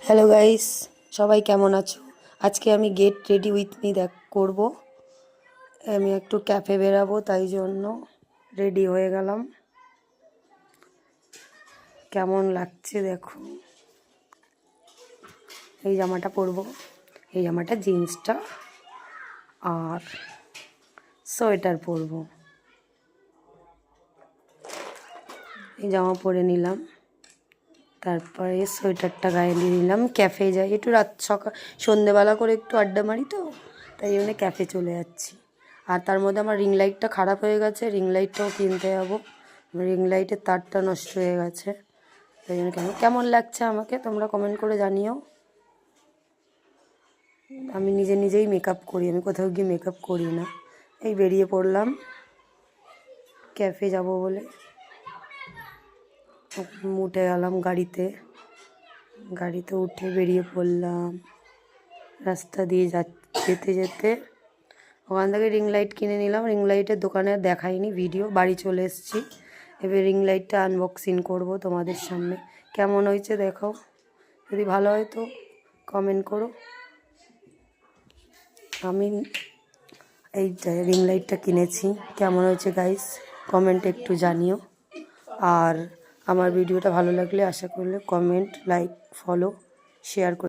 Hello guys, সবাই কেমন আছো? আজকে আমি গেট রেডি উইথ মি করব। আমি একটু ক্যাফে বেরাবো, তাই জন্য রেডি হয়ে গেলাম। কেমন লাগছে দেখো। এই জামাটা পরবো, এই জামাটা জিন্সটা আর সোয়েটার পরবো। এই জামা পরে নিলাম, তারপরে সোয়েটারটা গায়ে দিয়ে নিলাম। ক্যাফে যাই, একটু সন্ধেবেলা করে একটু আড্ডা মারি, তো তাই জন্য ক্যাফে চলে যাচ্ছি। আর তার মধ্যে আমার রিং লাইটটা খারাপ হয়ে গেছে, রিং লাইটটাও কিনতে যাবো। রিং লাইটের তারটা নষ্ট হয়ে গেছে, তাই জন্য কেমন লাগছে আমাকে তোমরা কমেন্ট করে জানিও। আমি নিজেই মেকআপ করি, আমি কোথাও গিয়ে মেকআপ করি না। এই বেরিয়ে পড়লাম ক্যাফে যাব বলে। উঠে গেলাম গাড়িতে উঠে বেরিয়ে পড়লাম। রাস্তা দিয়ে যেতে যেতে ওখান থেকে রিং লাইট কিনে নিলাম। রিং লাইটের দোকানে দেখাইনি ভিডিও, বাড়ি চলে এসেছি। এবার রিং লাইটটা আনবক্সিং করব তোমাদের সামনে। কেমন হয়েছে দেখো, যদি ভালো হয় তো কমেন্ট করো। আমি এই রিং লাইটটা কিনেছি, কেমন হয়েছে গাইস কমেন্টে একটু জানিও। আর আমার ভিডিওটা ভালো লাগলে আশা করলে কমেন্ট, লাইক, ফলো, শেয়ার করে